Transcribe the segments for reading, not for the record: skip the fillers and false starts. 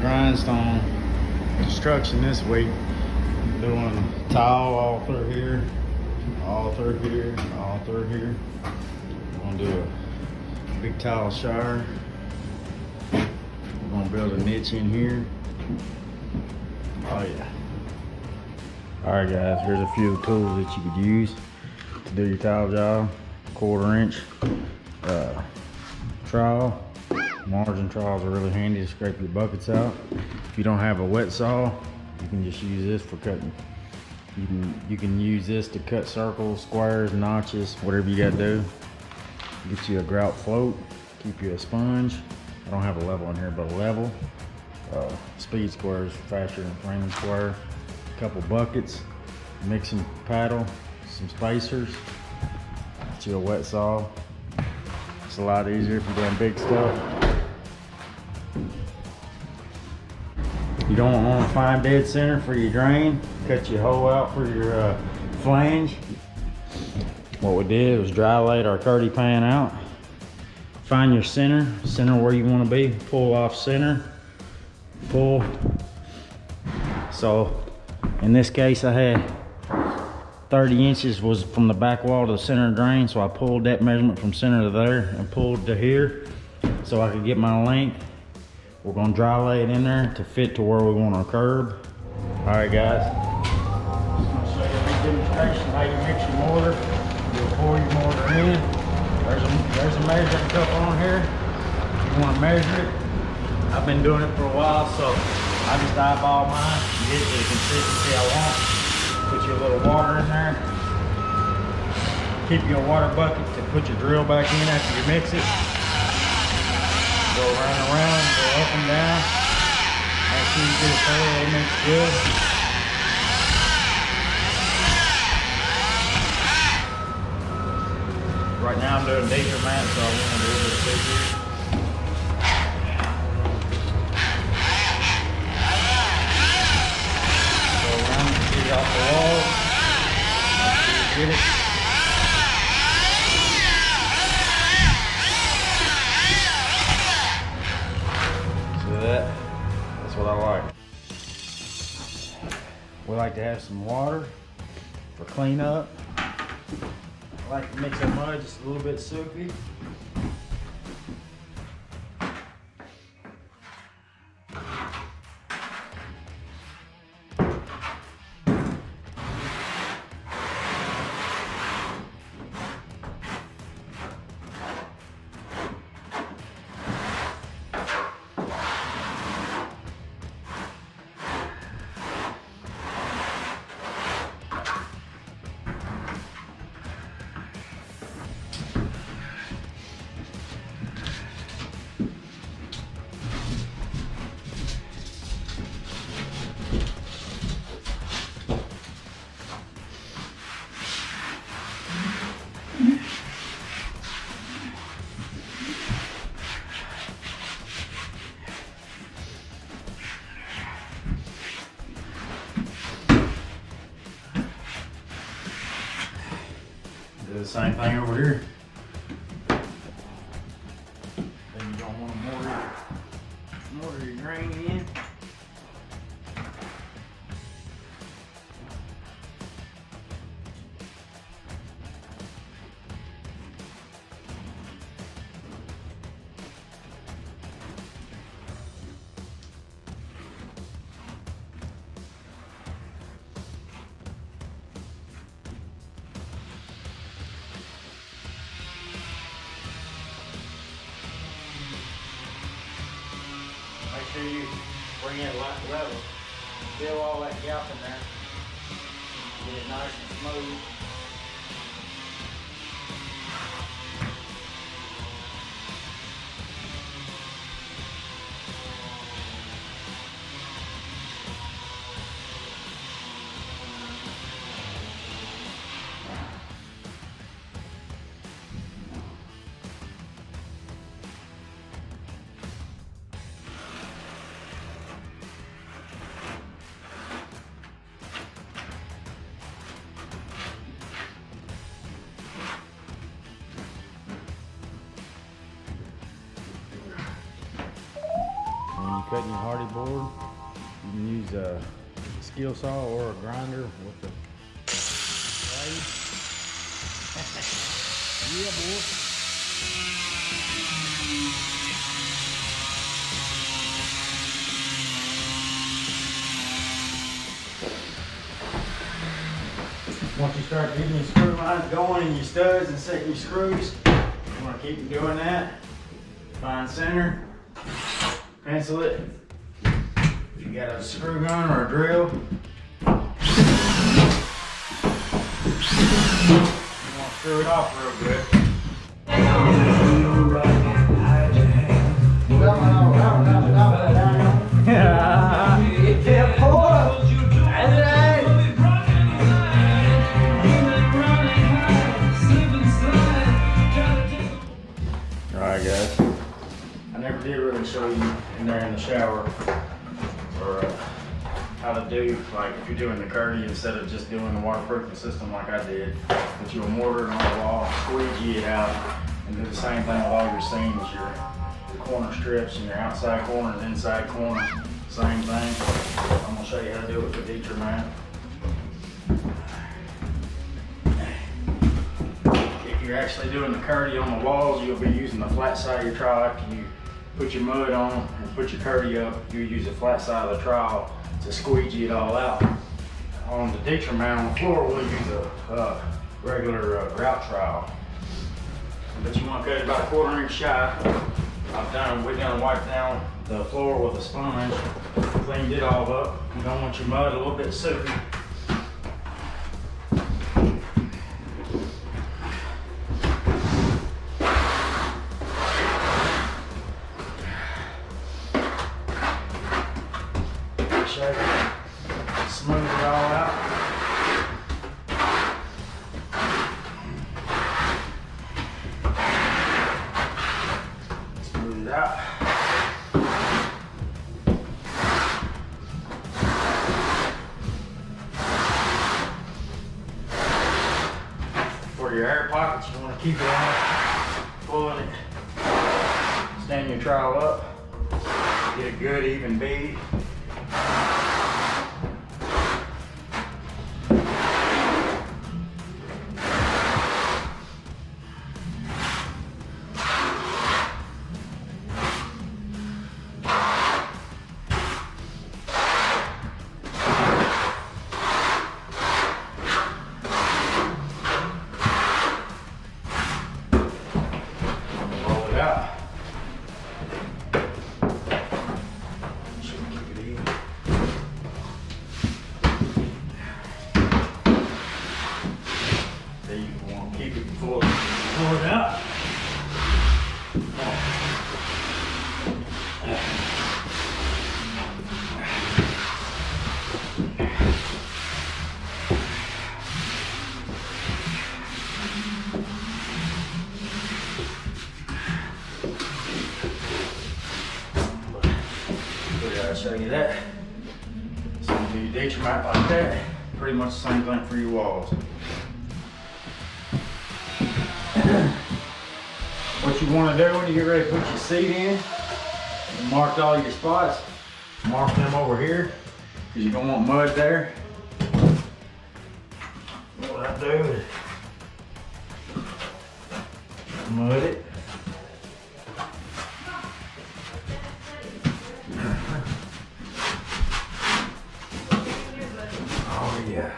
grindstone construction this week. Doing tile all through here, all through here, all through here. I'm gonna do a big tile shower. We're gonna build a niche in here. Oh yeah. All right guys, here's a few of the tools that you could use to do your tile job. 1/4 inch trowel. Margin trowels are really handy to scrape your buckets out. If you don't have a wet saw, you can just use this for cutting. You can use this to cut circles, squares, notches, whatever you gotta do. Get you a grout float, keep you a sponge. I don't have a level in here, but a level. Speed squares faster than framing square. A couple buckets, mixing paddle, some spacers. Get you a wet saw. It's a lot easier if you're doing big stuff. You don't want to find dead center for your drain. Cut your hole out for your flange. What we did was dry laid our Kerdi pan out. Find your center where you want to be. Pull off center, pull. So in this case I had 30 inches was from the back wall to the center of the drain. So I pulled that measurement from center to there and pulled to here so I could get my length. We're gonna dry lay it in there to fit to where we want our curb. All right guys, just gonna show you a big demonstration how you mix your mortar. You'll pour your mortar in. There's a measuring cup on here. If you wanna measure it, I've been doing it for a while, so I just eyeball mine, get it to the consistency I want. Put your little water in there. Keep your water bucket to put your drill back in after you mix it. Go around and around, go up and down. Make sure you get it thoroughly mixed good. Right now I'm doing deeper mat, so I want to do a little deeper. Go around and get it off the wall. Make sure you get it. That's what I like. We like to have some water for cleanup. I like to mix our mud just a little bit soupy. Do the same thing over here. Then you don't want to mortar your drain in. Make sure you bring it level. Fill all that gap in there. Get it nice and smooth. cutting your hardy board, you can use a skill saw or a grinder with the blade. Yeah, boy. Once you start getting your screw lines going and your studs and setting your screws, you want to keep doing that. Find center, pencil it. If you got a screw gun or a drill, you want to screw it off real good. Alright guys, I never did really show you in there in the shower or how to do, like if you're doing the Kerdi instead of just doing the waterproofing system like I did. Put your mortar on the wall, squeegee it out, and do the same thing with all your seams, your corner strips and your outside corners, inside corners, same thing. I'm going to show you how to do it with each mount. You're actually doing the Kerdi on the walls, you'll be using the flat side of your trowel. After you put your mud on and put your Kerdi up, you use the flat side of the trowel to squeegee it all out. On the ditcher mount on the floor, we'll use a regular grout trowel. But you want to cut it about a 1/4 inch shy. We're gonna wipe down the floor with a sponge, cleaned it all up. You don't want your mud a little bit soupy. Smooth it all out. Smooth it out. For your air pockets, you want to keep it on, pulling it. Stand your trowel up. Get a good even bead. Out. Should keep it even. There you want to keep it pull it out. I'll show you that. So you do your ditcher mat like that. Pretty much the same thing for your walls. What you want to do when you get ready to put your seat in, you marked all your spots. Mark them over here because you're gonna want mud there. What I do is mud it. Oh yeah.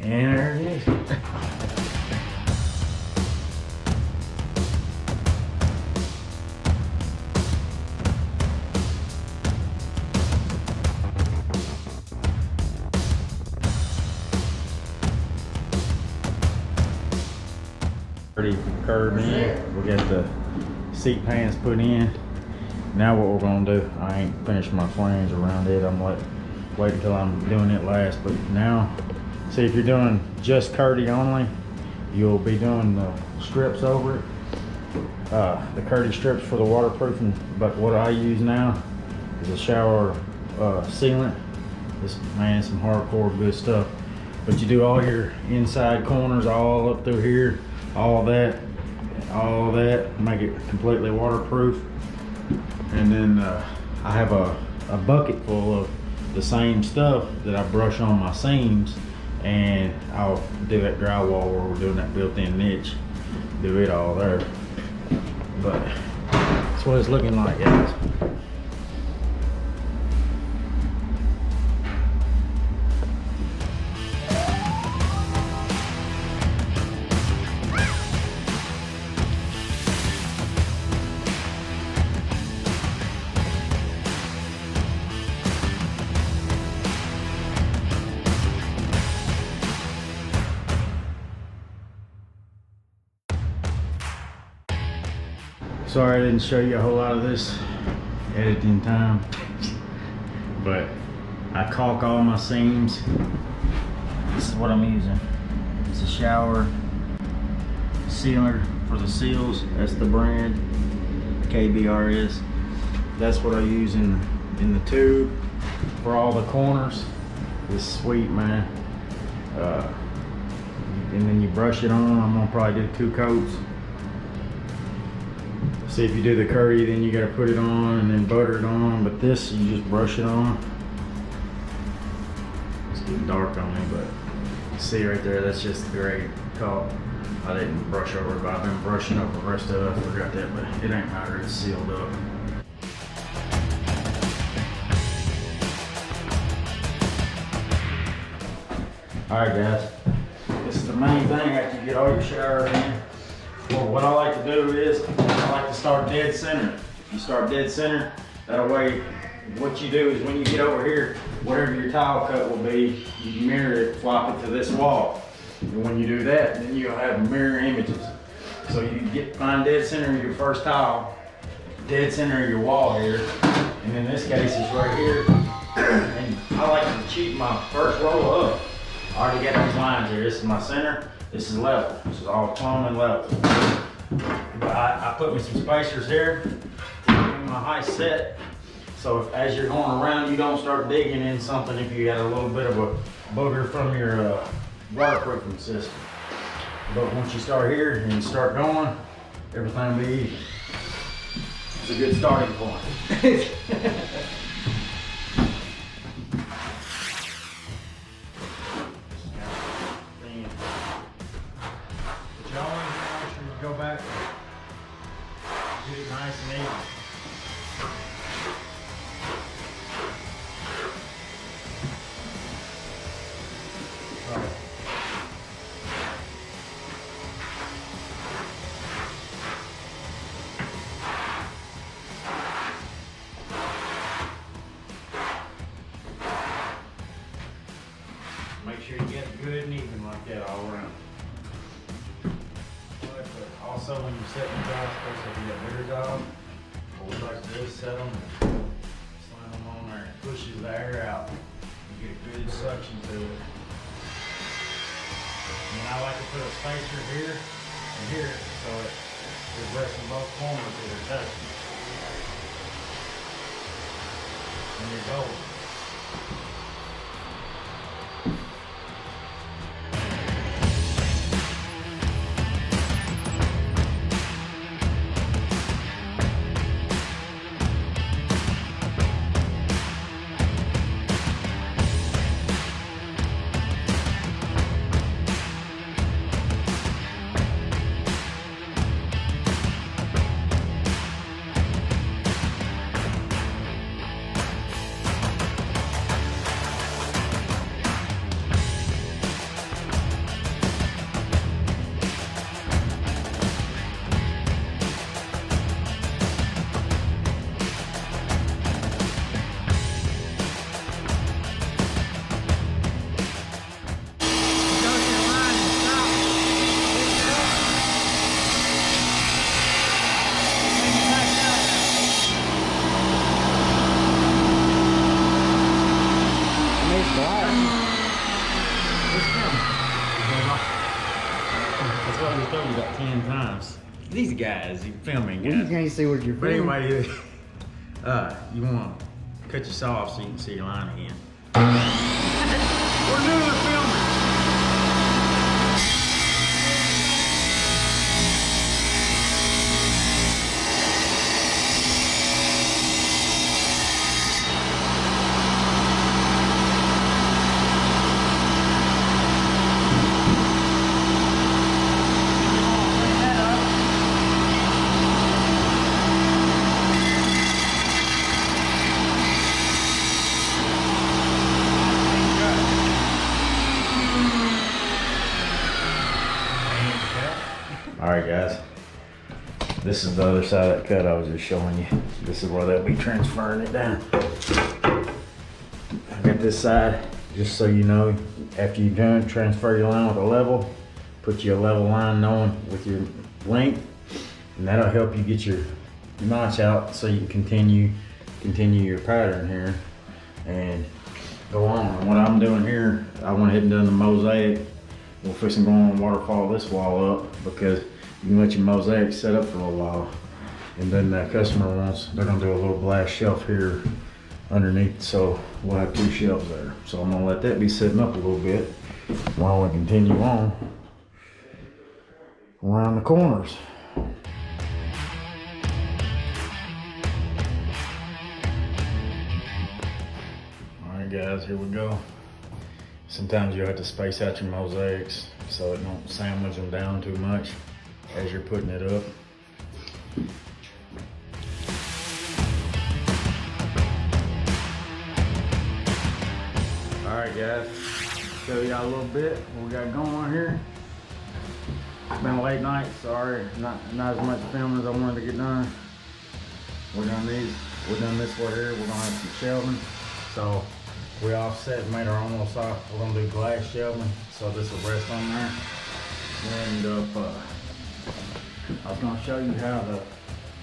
And there it is. Already curved in. We got the seat pans put in. Now what we're gonna do, I ain't finished my flange around it. I'm like, wait until I'm doing it last. But now, see, if you're doing just Kerdi only, you'll be doing the strips over it. The Kerdi strips for the waterproofing, but what I use now is a shower sealant. This, man, it's some hardcore good stuff. But you do all your inside corners all up through here, all that, make it completely waterproof. And then I have a bucket full of the same stuff that I brush on my seams, and I'll do that drywall where we're doing that built-in niche, do it all there. But that's what it's looking like, guys. Sorry I didn't show you a whole lot of this editing time, but I caulk all my seams. This is what I'm using. It's a shower sealer for the seals. That's the brand, kbrs. That's what I use in the tube for all the corners. It's sweet, man. And then you brush it on. I'm gonna probably do 2 coats. See, if you do the Kerdi, then you gotta put it on and then butter it on, but this, you just brush it on. It's getting dark on me, but see right there, that's just the gray caulk. I didn't brush over it, but I've been brushing over the rest of it. I forgot that, but it ain't matter, it's sealed up. All right, guys, this is the main thing after you get all your showers in. Well, what I like to do is, I like to start dead center. You start dead center, that way what you do is when you get over here, whatever your tile cut will be, you mirror it, flop it to this wall. And when you do that, then you'll have mirror images. So you find dead center of your first tile, dead center of your wall here, and in this case it's right here. And I like to cheat my first roll up. I already got these lines here. This is my center. This is level. This is all plumb and level. But I put me some spacers here to keep my height set. So if, as you're going around, you don't start digging in something if you got a little bit of a booger from your waterproofing system. But once you start here and you start going, everything will be easy. It's a good starting point. Go back, get it nice and even. Right. Make sure you get good and even like that all around. Also, when you're setting the jobs, especially if you got bigger jobs, what we like to do is set them and slam them on there. It pushes the air out. You get a good suction to it. And then I like to put a spacer here and here so it's resting both corners that are touching. And you're golden. these guys, you filming Well, you guys. can't see what you're But filming. anyway, you want to cut your saw off so you can see your line again. We're doing the filming. Alright guys, this is the other side of that cut I was just showing you. This is where they'll be transferring it down. I got this side, just so you know, after you're done, transfer your line with a level, put your level line knowing with your length, and that'll help you get your notch out so you can continue your pattern here and go on. And what I'm doing here, I went ahead and done the mosaic. We're fixing going on waterfall this wall up because you can let your mosaic set up for a little while. And then the customer wants, they're gonna do a little glass shelf here underneath, so we'll have 2 shelves there. So I'm gonna let that be sitting up a little bit while we continue on around the corners. Alright guys, here we go. Sometimes you'll have to space out your mosaics so it don't sandwich them down too much as you're putting it up. Alright guys, show y'all a little bit what we got going on here. It's been a late night, sorry, not as much filming as I wanted to get done. We're done this way here, we're gonna have some shelving. So we offset, made our own little soft. We're gonna do glass shelving, so this will rest on there. And I was gonna show you how to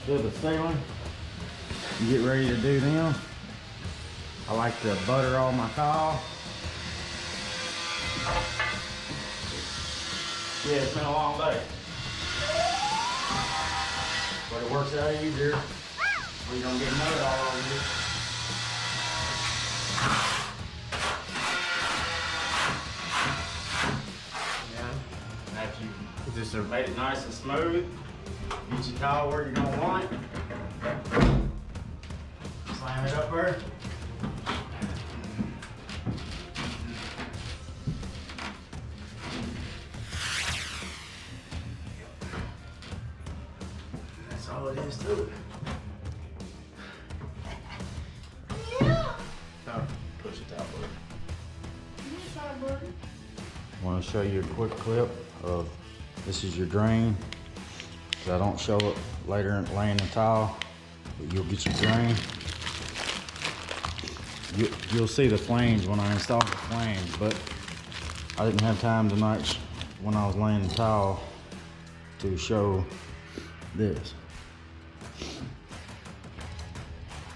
do the ceiling. You get ready to do them. I like to butter all my tile. Yeah, it's been a long day, but it works out easier. We don't get mud all over you. After you just made it nice and smooth, get your towel where you're gonna want it. Slam it up there. That's all it is to it. Push it out, buddy. I want to show you a quick clip of this is your drain. So I don't show it later in laying the tile, but you'll get your drain. You'll see the flange when I install the flange, but I didn't have time tonight when I was laying the tile to show this.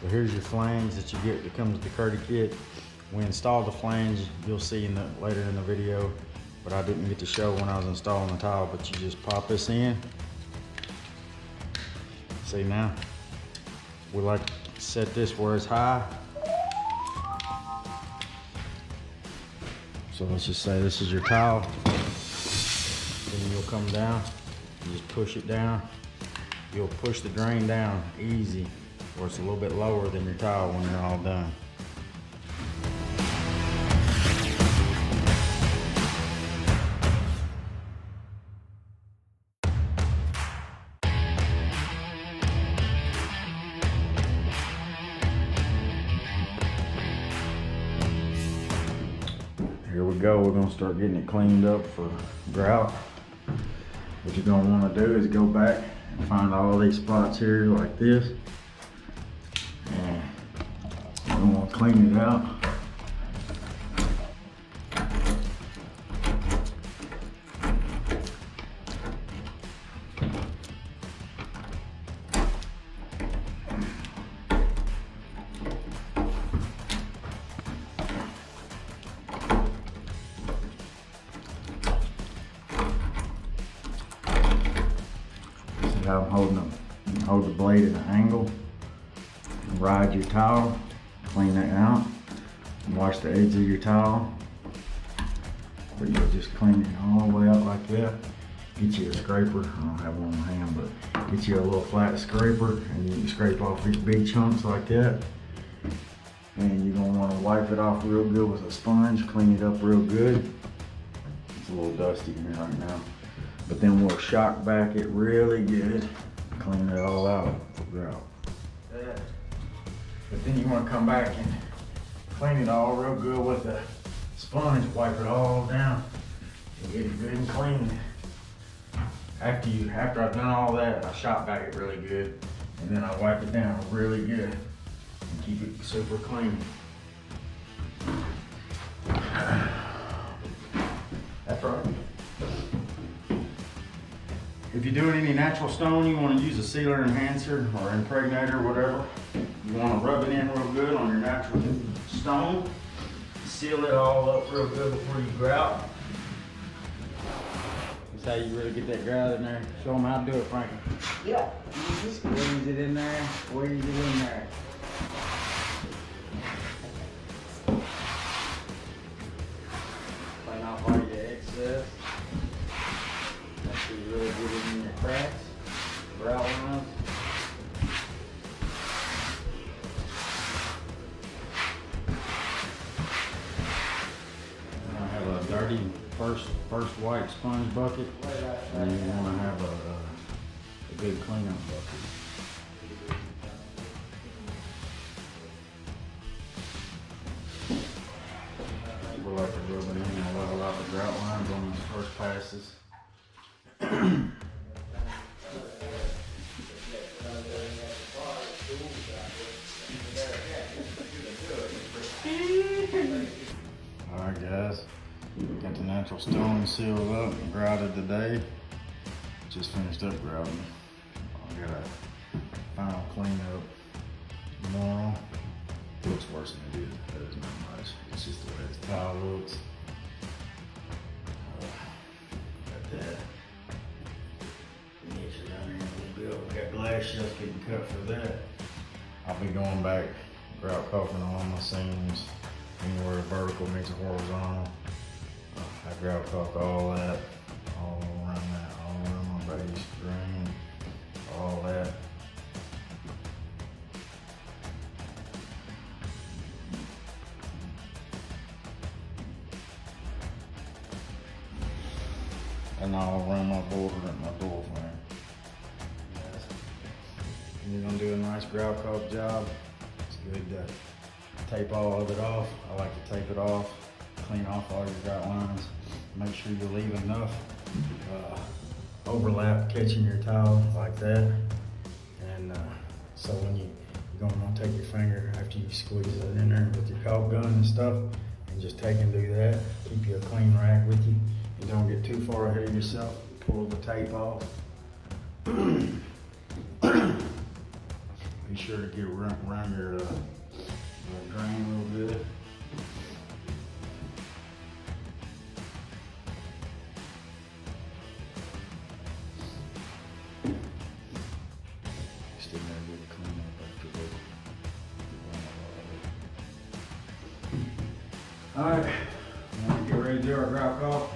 So here's your flange that you get that comes with the Kerdi kit. We installed the flange, you'll see later in the video, but I didn't get to show when I was installing the tile, but you just pop this in. See now, we like to set this where it's high. So let's just say this is your tile. Then you'll come down, you just push it down. You'll push the drain down easy, where it's a little bit lower than your tile when you're all done. Here we go, we're gonna start getting it cleaned up for grout. What you're gonna wanna do is go back and find all these spots here like this. And you're gonna wanna clean it out. have them hold the blade at an angle. Ride your towel, clean that out. Wash the edge of your towel. Or you'll just clean it all the way out like that. Get you a scraper. I don't have one on hand, but get you a little flat scraper and you can scrape off these big chunks like that. And you're gonna wanna wipe it off real good with a sponge, clean it up real good. It's a little dusty in here right now. But then we'll shock back it really good, clean it all out for grout. But then you wanna come back and clean it all real good with a sponge, wipe it all down and get it good and clean. After I've done all that, I shop back it really good, and then I wipe it down really good and keep it super clean. That's right. If you're doing any natural stone, you want to use a sealer enhancer or impregnator, whatever. You want to rub it in real good on your natural stone. Seal it all up real good before you grout. That's how you really get that grout in there. Show them how to do it, Frankie. Yeah, you just squeeze it in there, squeeze it in there. Clean off all your excess. Make sure you really get it in your cracks, grout lines. I have a dirty first white sponge bucket, and you want to have a good cleanup bucket. People like to rub it in and level out the grout lines on those first passes. Alright guys, got the natural stone sealed up and grouted today. Just finished up grouting. I got a final cleanup tomorrow. It looks worse than it is, but it's not much. It's just the way this tile looks. Got that. Niche down here a little bit. We got glass shells getting cut for that. I'll be going back, grout caulking on all my seams. Anywhere vertical meets a horizontal. I grout caulk all that, all around that, all around my base, grain, all that. And all around my border and my door frame. Yes. And you're gonna do a nice grout caulk job. It's good to tape all of it off. I like to tape it off, clean off all your grout lines. Make sure you leave enough overlap catching your towel like that. And so when you're gonna want to take your finger after you squeeze it in there with your caulk gun and stuff, and just take and do that. Keep you a clean rack with you. You don't get too far ahead of yourself. Pull the tape off. Be sure to get around your drain real good. Still gotta get it clean up after that. Alright, now we get ready to do our grout caulk.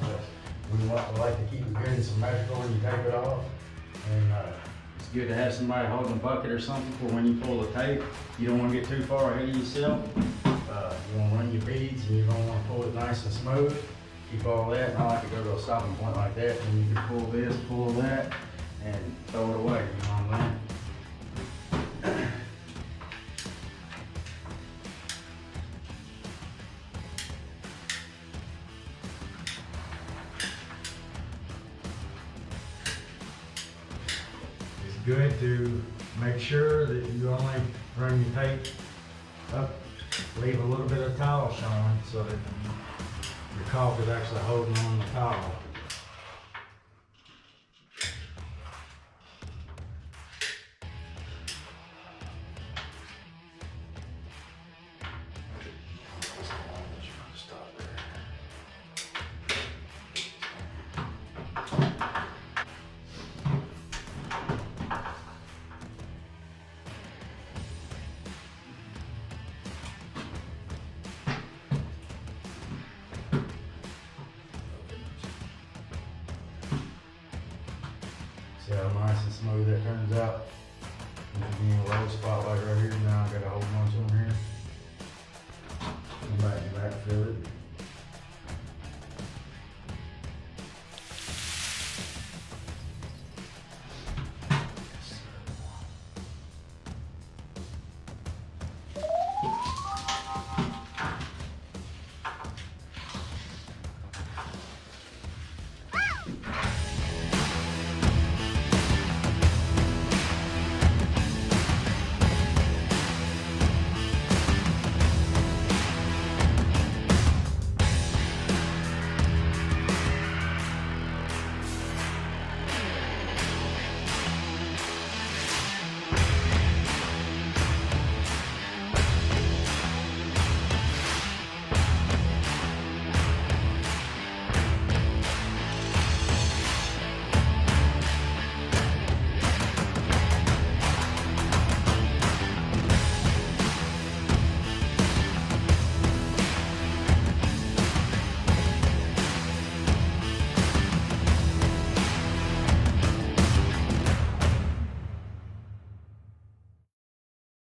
We like to keep it good and symmetrical when you tape it off. And it's good to have somebody holding a bucket or something for when you pull the tape. You don't want to get too far ahead of yourself. You want to run your beads and you're going to want to pull it nice and smooth. Keep all that. And I like to go to a stopping point like that. And you can pull this, pull that, and throw it away. You know what I'm saying? Good to make sure that you only run your tape up, leave a little bit of towel showing so that your caulk is actually holding on the towel. nice and smooth that turns out. And again, a low spot like right here. Now I got a whole bunch on here. You might backfill it.